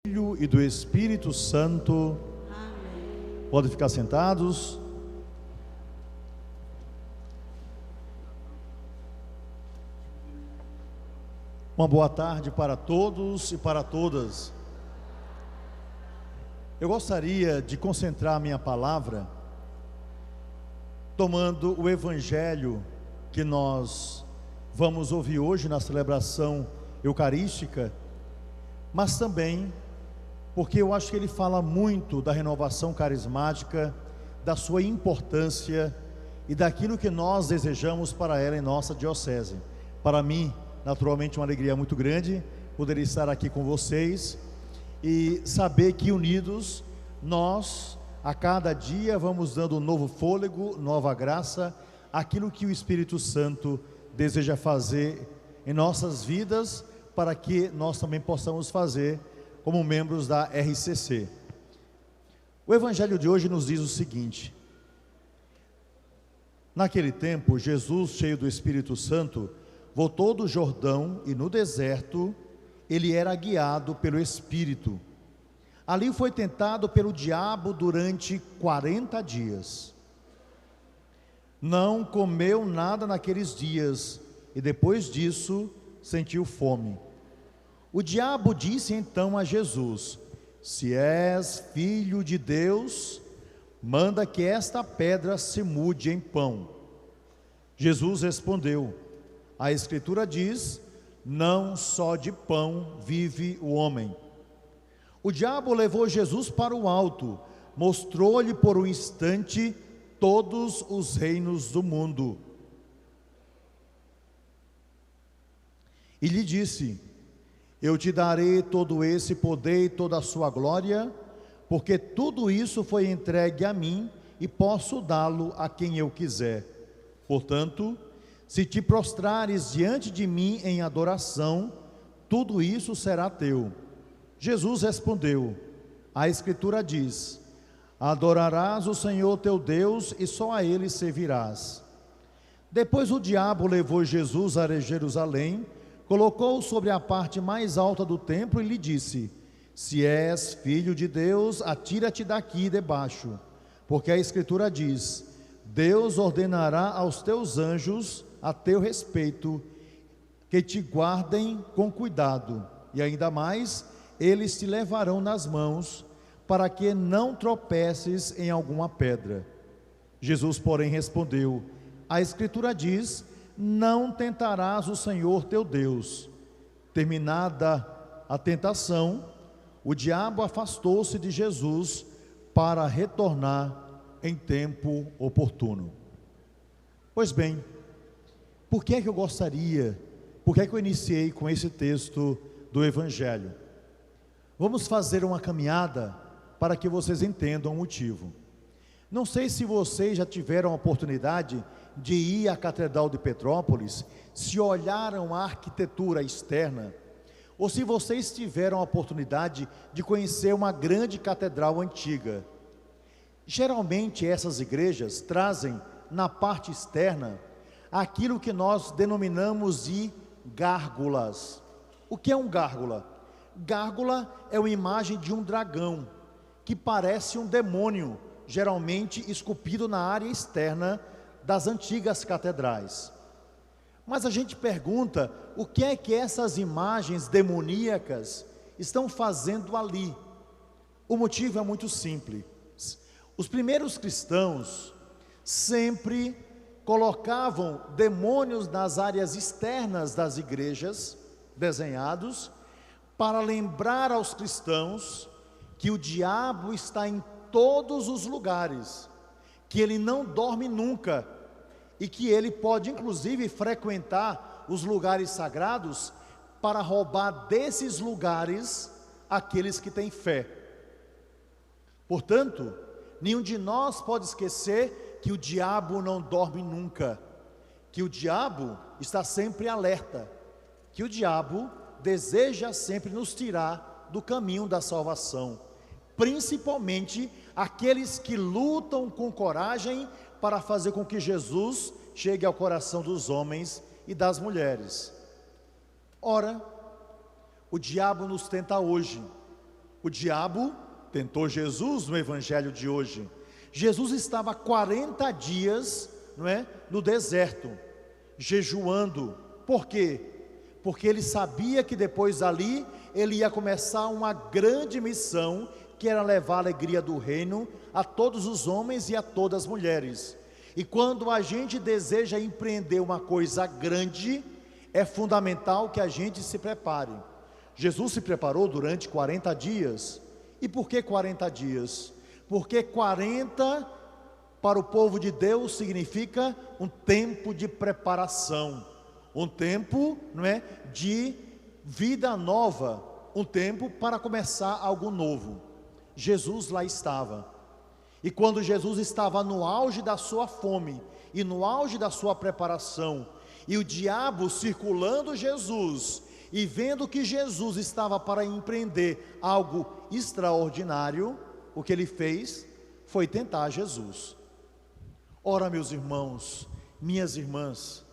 Filho e do Espírito Santo. Amém. Podem ficar sentados. Uma boa tarde para todos e para todas. Eu gostaria de concentrar a minha palavra tomando o evangelho que nós vamos ouvir hoje na celebração eucarística, mas também porque eu acho que ele fala muito da renovação carismática, da sua importância e daquilo que nós desejamos para ela em nossa diocese. Para mim, naturalmente, uma alegria muito grande poder estar aqui com vocês e saber que unidos nós, a cada dia, vamos dando um novo fôlego, nova graça, aquilo que o Espírito Santo deseja fazer em nossas vidas, para que nós também possamos fazer como membros da RCC. O Evangelho de hoje nos diz o seguinte: naquele tempo, Jesus, cheio do Espírito Santo, voltou do Jordão e no deserto ele era guiado pelo Espírito. Ali foi tentado pelo diabo durante 40 dias. Não comeu nada naqueles dias e depois disso sentiu fome. O diabo disse então a Jesus: se és filho de Deus, manda que esta pedra se mude em pão. Jesus respondeu: a Escritura diz, não só de pão vive o homem. O diabo levou Jesus para o alto, mostrou-lhe por um instante todos os reinos do mundo. E lhe disse: eu te darei todo esse poder e toda a sua glória, porque tudo isso foi entregue a mim e posso dá-lo a quem eu quiser. Portanto, se te prostrares diante de mim em adoração, tudo isso será teu. Jesus respondeu: a Escritura diz, adorarás o Senhor teu Deus e só a Ele servirás. Depois o diabo levou Jesus a Jerusalém, colocou-o sobre a parte mais alta do templo e lhe disse: se és filho de Deus, atira-te daqui debaixo, porque a Escritura diz, Deus ordenará aos teus anjos a teu respeito, que te guardem com cuidado, e ainda mais, eles te levarão nas mãos, para que não tropeces em alguma pedra. Jesus, porém, respondeu: a Escritura diz, não tentarás o Senhor teu Deus. Terminada a tentação, o diabo afastou-se de Jesus para retornar em tempo oportuno. Pois bem, por que é que eu iniciei com esse texto do Evangelho? Vamos fazer uma caminhada para que vocês entendam o motivo. Não sei se vocês já tiveram a oportunidade de ir à Catedral de Petrópolis, se olharam a arquitetura externa, ou se vocês tiveram a oportunidade de conhecer uma grande catedral antiga. Geralmente essas igrejas trazem na parte externa aquilo que nós denominamos de gárgulas. O que é um gárgula? Gárgula é uma imagem de um dragão, que parece um demônio, geralmente esculpido na área externa das antigas catedrais. Mas a gente pergunta, o que é que essas imagens demoníacas estão fazendo ali? O motivo é muito simples. Os primeiros cristãos sempre colocavam demônios nas áreas externas das igrejas, desenhados, para lembrar aos cristãos que o diabo está em todos os lugares, que ele não dorme nunca, e que ele pode inclusive frequentar os lugares sagrados para roubar desses lugares aqueles que têm fé. Portanto, nenhum de nós pode esquecer que o diabo não dorme nunca, que o diabo está sempre alerta, que o diabo deseja sempre nos tirar do caminho da salvação, principalmente aqueles que lutam com coragem para fazer com que Jesus chegue ao coração dos homens e das mulheres. Ora, o diabo nos tenta hoje, O diabo tentou Jesus no evangelho de hoje. Jesus estava 40 dias, no deserto, jejuando. Por quê? Porque ele sabia que depois dali ele ia começar uma grande missão, que era levar a alegria do reino a todos os homens e a todas as mulheres. E quando a gente deseja empreender uma coisa grande, é fundamental que a gente se prepare. Jesus se preparou durante 40 dias. E por que 40 dias? Porque 40 para o povo de Deus significa um tempo de preparação, um tempo, de vida nova, um tempo para começar algo novo. Jesus lá estava. E quando Jesus estava no auge da sua fome e no auge da sua preparação, e o diabo circulando Jesus e vendo que Jesus estava para empreender algo extraordinário, o que ele fez foi tentar Jesus. Ora, meus irmãos, minhas irmãs,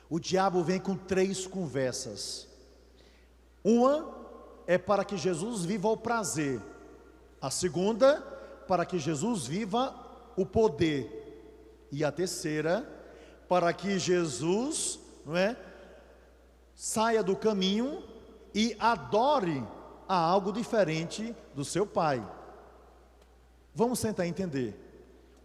o diabo vem com 3 conversas. Uma é para que Jesus viva o prazer. A segunda, para que Jesus viva o poder. E a terceira, para que Jesus, saia do caminho e adore a algo diferente do seu Pai. Vamos tentar entender.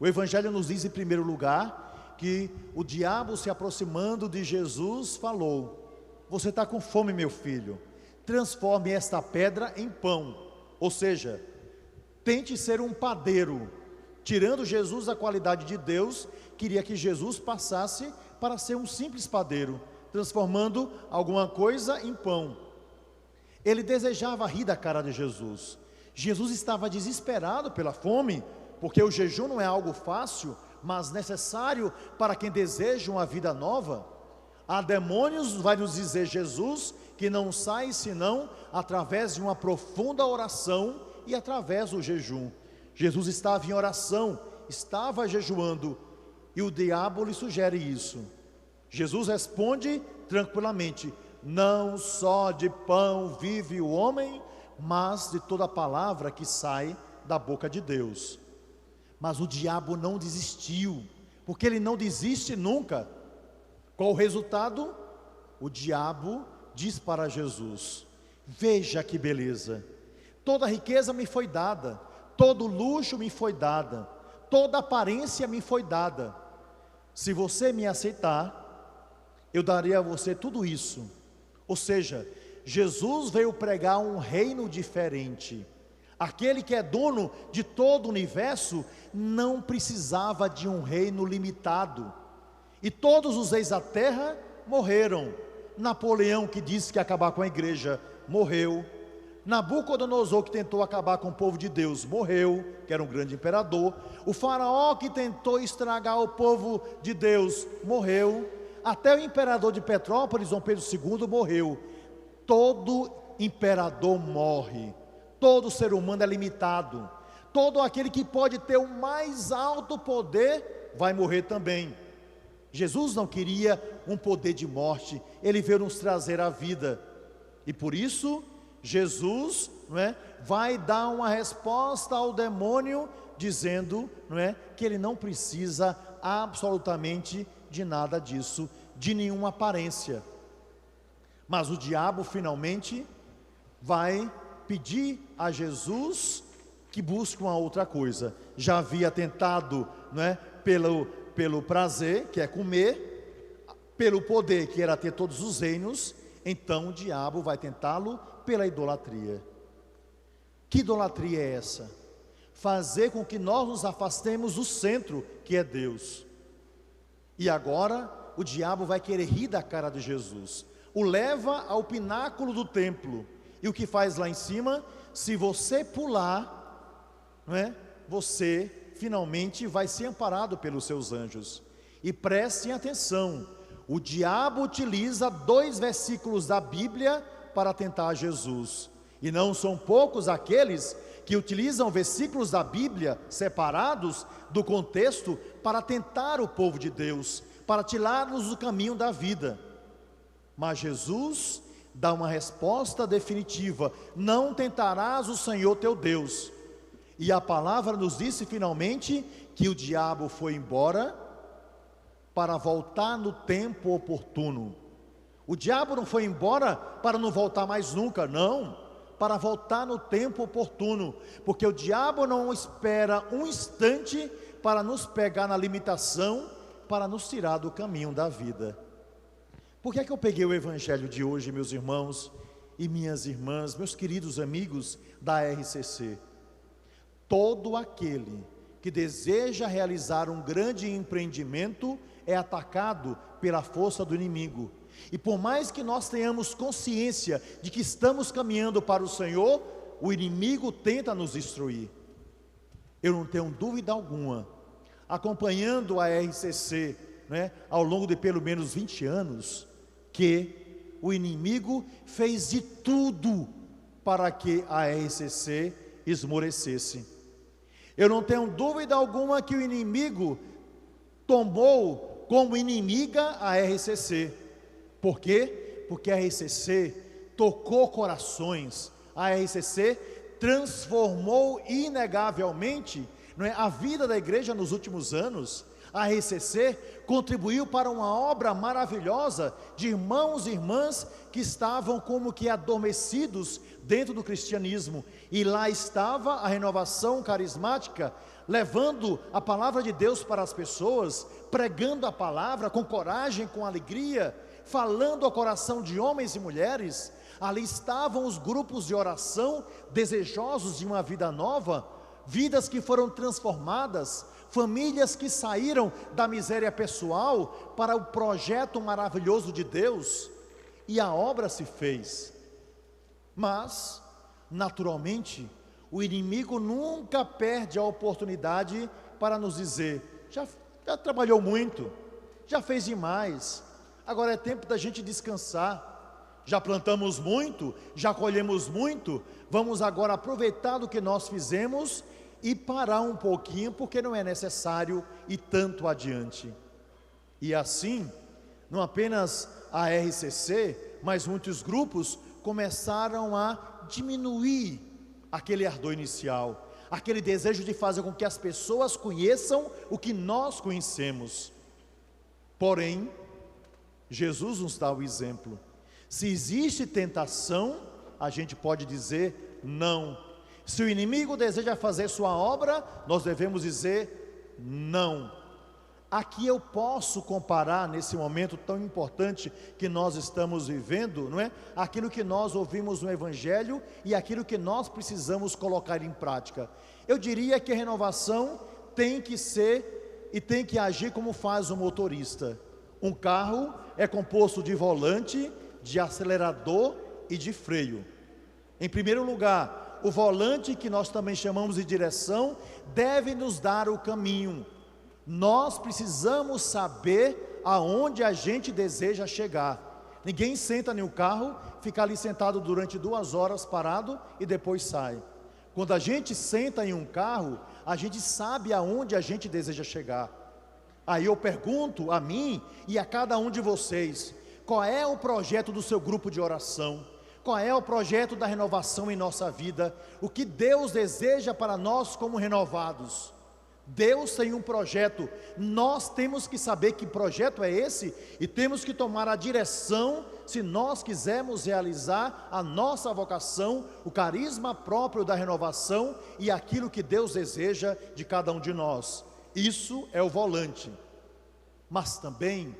O Evangelho nos diz, em primeiro lugar, que o diabo, se aproximando de Jesus, falou: você está com fome, meu filho, transforme esta pedra em pão. Ou seja, tente ser um padeiro. Tirando Jesus da qualidade de Deus, queria que Jesus passasse para ser um simples padeiro, transformando alguma coisa em pão. Ele desejava rir da cara de Jesus. Jesus estava desesperado pela fome, porque o jejum não é algo fácil, mas necessário para quem deseja uma vida nova. Há demônios, vai nos dizer Jesus, que não saem senão através de uma profunda oração e através do jejum. Jesus estava em oração, estava jejuando, e o diabo lhe sugere isso. Jesus responde tranquilamente: não só de pão vive o homem, mas de toda palavra que sai da boca de Deus. Mas o diabo não desistiu, porque ele não desiste nunca. Qual o resultado? O diabo diz para Jesus: veja que beleza, toda riqueza me foi dada, todo luxo me foi dada, toda aparência me foi dada. Se você me aceitar, eu darei a você tudo isso. Ou seja, Jesus veio pregar um reino diferente. Aquele que é dono de todo o universo não precisava de um reino limitado. E todos os reis da terra morreram. Napoleão, que disse que ia acabar com a igreja, morreu. Nabucodonosor, que tentou acabar com o povo de Deus, morreu, que era um grande imperador. O faraó, que tentou estragar o povo de Deus, morreu. Até o imperador de Petrópolis, Dom Pedro II, morreu. Todo imperador morre. Todo ser humano é limitado. Todo aquele que pode ter o mais alto poder vai morrer também. Jesus não queria um poder de morte, ele veio nos trazer a vida. E por isso, Jesus, vai dar uma resposta ao demônio, dizendo, que ele não precisa absolutamente de nada disso, de nenhuma aparência. Mas o diabo finalmente vai pedir a Jesus que busque uma outra coisa. Já havia tentado, pelo prazer, que é comer, pelo poder, que era ter todos os reinos. Então o diabo vai tentá-lo pela idolatria. Que idolatria é essa? Fazer com que nós nos afastemos do centro, que é Deus. E agora o diabo vai querer rir da cara de Jesus, o leva ao pináculo do templo, e o que faz lá em cima? Se você pular, você finalmente vai ser amparado pelos seus anjos. E prestem atenção, o diabo utiliza 2 versículos da Bíblia para tentar Jesus, e não são poucos aqueles que utilizam versículos da Bíblia separados do contexto para tentar o povo de Deus, para tirá-los do caminho da vida. Mas Jesus dá uma resposta definitiva: não tentarás o Senhor teu Deus. E a palavra nos disse finalmente que o diabo foi embora para voltar no tempo oportuno. O diabo não foi embora para não voltar mais nunca, não, para voltar no tempo oportuno, porque o diabo não espera um instante para nos pegar na limitação, para nos tirar do caminho da vida. Por que é que eu peguei o evangelho de hoje, meus irmãos e minhas irmãs, meus queridos amigos da RCC? Todo aquele que deseja realizar um grande empreendimento é atacado pela força do inimigo. E por mais que nós tenhamos consciência de que estamos caminhando para o Senhor, o inimigo tenta nos destruir. Eu não tenho dúvida alguma, acompanhando a RCC, ao longo de pelo menos 20 anos, que o inimigo fez de tudo para que a RCC esmorecesse. Eu não tenho dúvida alguma que o inimigo tomou como inimiga a RCC. Por quê? Porque a RCC tocou corações, a RCC transformou inegavelmente a vida da igreja nos últimos anos. A RCC contribuiu para uma obra maravilhosa de irmãos e irmãs que estavam como que adormecidos dentro do cristianismo, e lá estava a renovação carismática, levando a palavra de Deus para as pessoas, pregando a palavra com coragem, com alegria, falando ao coração de homens e mulheres. Ali estavam os grupos de oração, desejosos de uma vida nova, vidas que foram transformadas, famílias que saíram da miséria pessoal para o projeto maravilhoso de Deus, e a obra se fez. Mas, naturalmente, o inimigo nunca perde a oportunidade para nos dizer: já trabalhou muito, já fez demais, agora é tempo da gente descansar. Já plantamos muito, já colhemos muito, vamos agora aproveitar do que nós fizemos e parar um pouquinho, porque não é necessário ir tanto adiante. E assim, não apenas a RCC, mas muitos grupos começaram a diminuir aquele ardor inicial, aquele desejo de fazer com que as pessoas conheçam o que nós conhecemos. Porém, Jesus nos dá o exemplo. Se existe tentação, a gente pode dizer não. Se o inimigo deseja fazer sua obra, nós devemos dizer não. Aqui eu posso comparar, nesse momento tão importante que nós estamos vivendo, não é? Aquilo que nós ouvimos no Evangelho e aquilo que nós precisamos colocar em prática. Eu diria que a renovação tem que ser e tem que agir como faz o motorista. Um carro é composto de volante, de acelerador e de freio. Em primeiro lugar, o volante, que nós também chamamos de direção, deve nos dar o caminho. Nós precisamos saber aonde a gente deseja chegar. Ninguém senta em um carro, fica ali sentado durante 2 horas parado e depois sai. Quando a gente senta em um carro, a gente sabe aonde a gente deseja chegar. Aí eu pergunto a mim e a cada um de vocês: qual é o projeto do seu grupo de oração? Qual é o projeto da renovação em nossa vida? O que Deus deseja para nós como renovados? Deus tem um projeto, nós temos que saber que projeto é esse e temos que tomar a direção se nós quisermos realizar a nossa vocação, o carisma próprio da renovação e aquilo que Deus deseja de cada um de nós. Isso é o volante. Mas também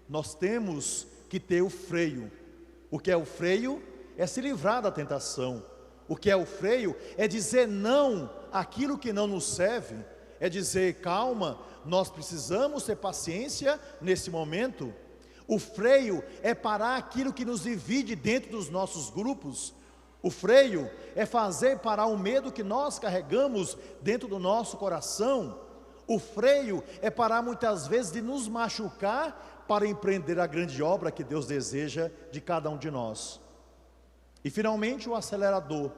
nós temos que ter o freio. O que é o freio? É se livrar da tentação. O que é o freio? É dizer não àquilo que não nos serve. É dizer: calma, nós precisamos ter paciência nesse momento. O freio é parar aquilo que nos divide dentro dos nossos grupos. O freio é fazer parar o medo que nós carregamos dentro do nosso coração. O freio é parar muitas vezes de nos machucar para empreender a grande obra que Deus deseja de cada um de nós. E finalmente o acelerador,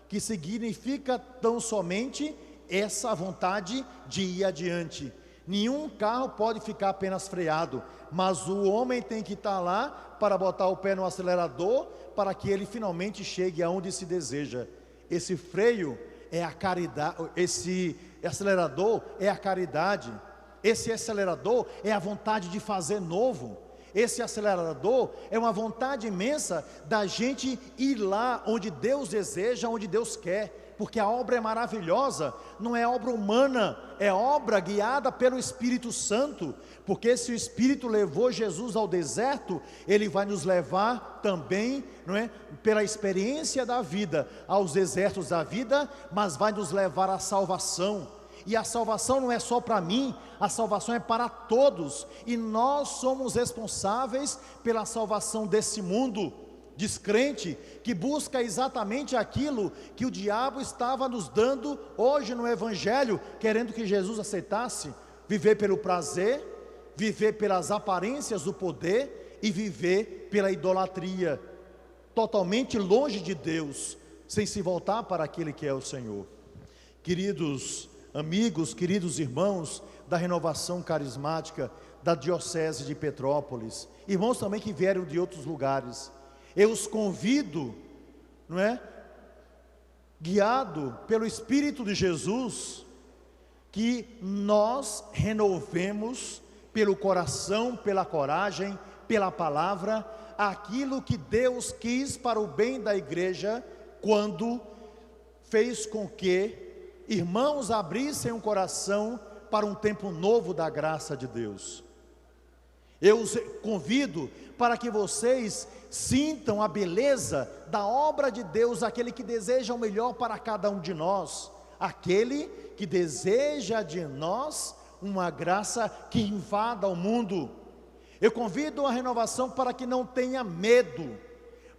que significa tão somente essa vontade de ir adiante. Nenhum carro pode ficar apenas freado, mas o homem tem que estar lá para botar o pé no acelerador, para que ele finalmente chegue aonde se deseja. Esse freio é a caridade, esse acelerador é a caridade, esse acelerador é a vontade de fazer novo. Esse acelerador é uma vontade imensa da gente ir lá onde Deus deseja, onde Deus quer, porque a obra é maravilhosa, não é obra humana, é obra guiada pelo Espírito Santo, porque se o Espírito levou Jesus ao deserto, Ele vai nos levar também, não é, pela experiência da vida, aos desertos da vida, mas vai nos levar à salvação. E a salvação não é só para mim, a salvação é para todos, e nós somos responsáveis pela salvação desse mundo descrente, que busca exatamente aquilo que o diabo estava nos dando hoje no Evangelho, querendo que Jesus aceitasse, viver pelo prazer, viver pelas aparências do poder, e viver pela idolatria, totalmente longe de Deus, sem se voltar para aquele que é o Senhor. Queridos amigos, queridos irmãos da Renovação Carismática da Diocese de Petrópolis, irmãos também que vieram de outros lugares, eu os convido, não é, guiado pelo Espírito de Jesus, que nós renovemos pelo coração, pela coragem, pela palavra, aquilo que Deus quis para o bem da igreja, quando fez com que irmãos abrissem um coração para um tempo novo da graça de Deus. Eu os convido para que vocês sintam a beleza da obra de Deus, aquele que deseja o melhor para cada um de nós, aquele que deseja de nós uma graça que invada o mundo. Eu convido a renovação para que não tenha medo,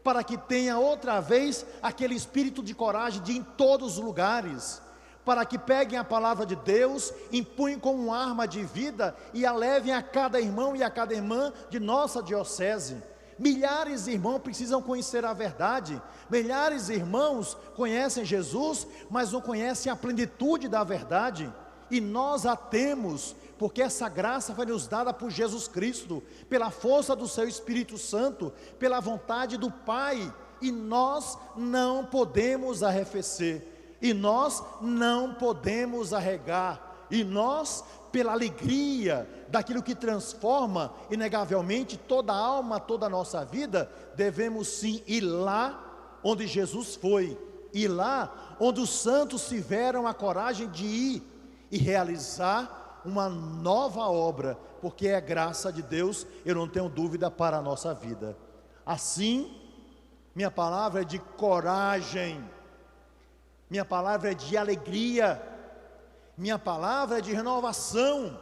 para que tenha outra vez aquele espírito de coragem de ir em todos os lugares, para que peguem a palavra de Deus, empunhem como uma arma de vida e a levem a cada irmão e a cada irmã de nossa diocese. Milhares de irmãos precisam conhecer a verdade, milhares de irmãos conhecem Jesus, mas não conhecem a plenitude da verdade, e nós a temos, porque essa graça foi nos dada por Jesus Cristo, pela força do seu Espírito Santo, pela vontade do Pai, e nós não podemos arrefecer, e nós não podemos arregar, e nós, pela alegria daquilo que transforma inegavelmente toda a alma, toda a nossa vida, devemos sim ir lá onde Jesus foi, ir lá onde os santos tiveram a coragem de ir e realizar uma nova obra, porque é graça de Deus, eu não tenho dúvida, para a nossa vida. Assim, minha palavra é de coragem, minha palavra é de alegria, minha palavra é de renovação.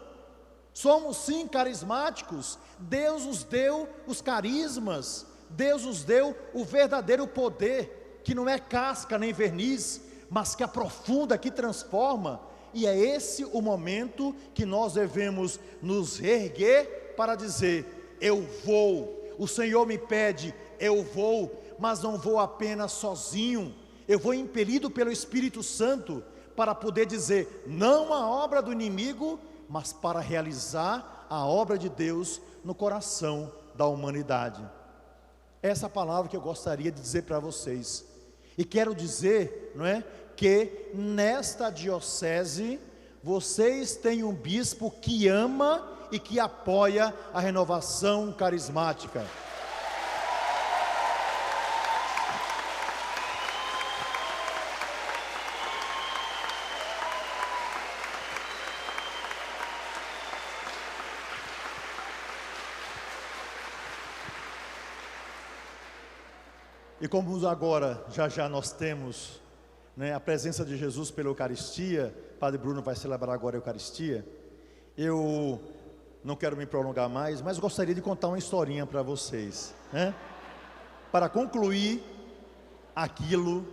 Somos sim carismáticos, Deus nos deu os carismas, Deus nos deu o verdadeiro poder, que não é casca nem verniz, mas que aprofunda, que transforma, e é esse o momento que nós devemos nos erguer para dizer: eu vou, o Senhor me pede, eu vou, mas não vou apenas sozinho, eu vou impelido pelo Espírito Santo, para poder dizer, não a obra do inimigo, mas para realizar a obra de Deus no coração da humanidade. Essa palavra que eu gostaria de dizer para vocês, e quero dizer, não é, que nesta diocese, vocês têm um bispo que ama e que apoia a renovação carismática. E como agora, já nós temos, né, a presença de Jesus pela Eucaristia, Padre Bruno vai celebrar agora a Eucaristia, eu não quero me prolongar mais, mas gostaria de contar uma historinha para vocês, né, para concluir aquilo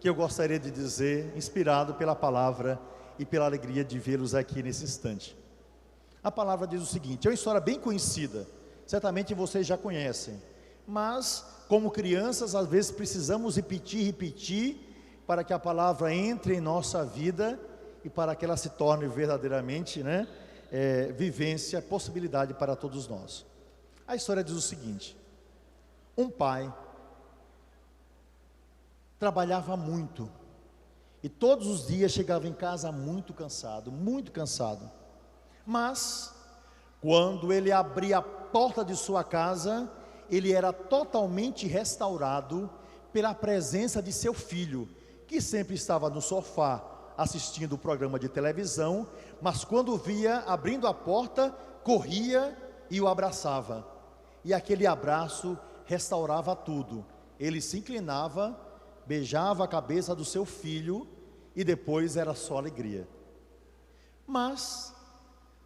que eu gostaria de dizer, inspirado pela palavra e pela alegria de vê-los aqui nesse instante. A palavra diz o seguinte, é uma história bem conhecida, certamente vocês já conhecem, mas como crianças às vezes precisamos repetir, para que a palavra entre em nossa vida, e para que ela se torne verdadeiramente, né, vivência, possibilidade para todos nós. A história diz o seguinte: um pai trabalhava muito e todos os dias chegava em casa muito cansado, mas quando ele abria a porta de sua casa, ele era totalmente restaurado pela presença de seu filho, que sempre estava no sofá assistindo o programa de televisão, mas quando via abrindo a porta, corria e o abraçava, e aquele abraço restaurava tudo. Ele se inclinava, beijava a cabeça do seu filho e depois era só alegria. Mas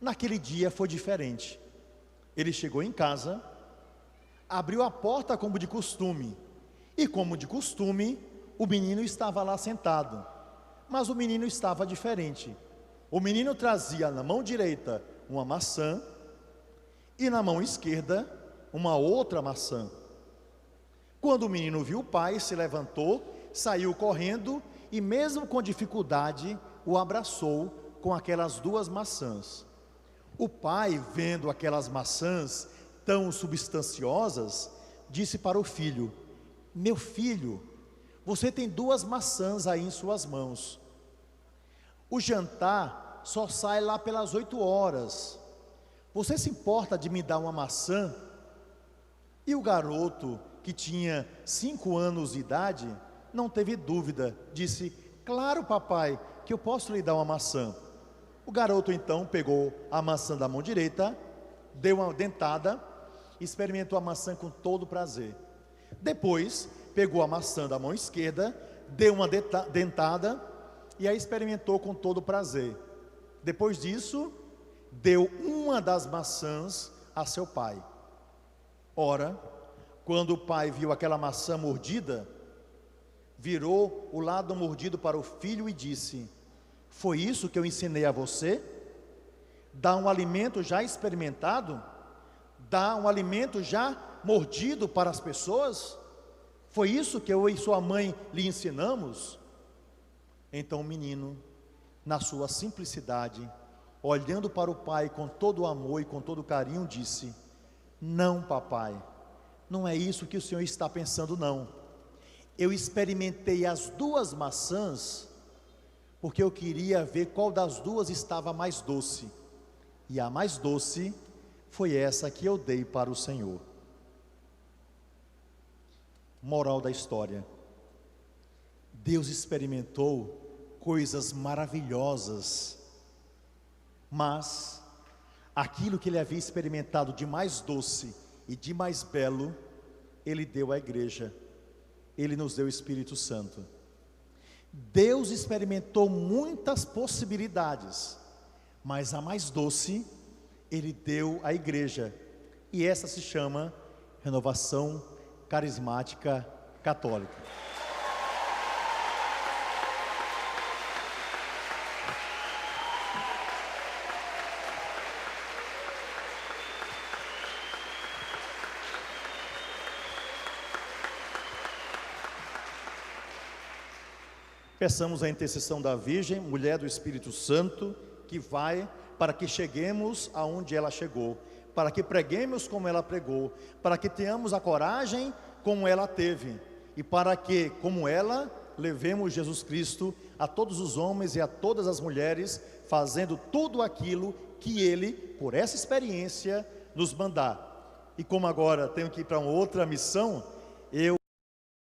naquele dia foi diferente. Ele chegou em casa, abriu a porta como de costume, e como de costume, o menino estava lá sentado, mas o menino estava diferente. O menino trazia na mão direita uma maçã e na mão esquerda uma outra maçã. Quando o menino viu o pai, se levantou, saiu correndo e mesmo com dificuldade o abraçou com aquelas duas maçãs. O pai, vendo aquelas maçãs tão substanciosas, disse para o filho: meu filho, você tem duas maçãs aí em suas mãos. O jantar só sai lá pelas 8 horas. Você se importa de me dar uma maçã? E o garoto, que tinha 5 anos de idade, não teve dúvida, disse: claro, papai, que eu posso lhe dar uma maçã. O garoto então pegou a maçã da mão direita, deu uma dentada, experimentou a maçã com todo prazer. Depois pegou a maçã da mão esquerda, deu uma dentada e a experimentou com todo prazer. Depois disso, deu uma das maçãs a seu pai. Ora, quando o pai viu aquela maçã mordida, virou o lado mordido para o filho e disse: foi isso que eu ensinei a você? Dar um alimento já experimentado? Dar um alimento já mordido para as pessoas? Foi isso que eu e sua mãe lhe ensinamos? Então o menino, na sua simplicidade, olhando para o pai com todo o amor e com todo o carinho, disse: não, papai, não é isso que o senhor está pensando, não. Eu experimentei as duas maçãs porque eu queria ver qual das duas estava mais doce, e a mais doce foi essa que eu dei para o Senhor. Moral da história: Deus experimentou coisas maravilhosas, mas aquilo que ele havia experimentado de mais doce e de mais belo, ele deu à igreja. Ele nos deu o Espírito Santo. Deus experimentou muitas possibilidades, mas a mais doce ele deu à igreja, e essa se chama Renovação Carismática Católica. Peçamos a intercessão da Virgem, mulher do Espírito Santo, que vai para que cheguemos aonde ela chegou, para que preguemos como ela pregou, para que tenhamos a coragem como ela teve, e para que, como ela, levemos Jesus Cristo a todos os homens e a todas as mulheres, fazendo tudo aquilo que Ele, por essa experiência, nos mandar. E como agora tenho que ir para uma outra missão,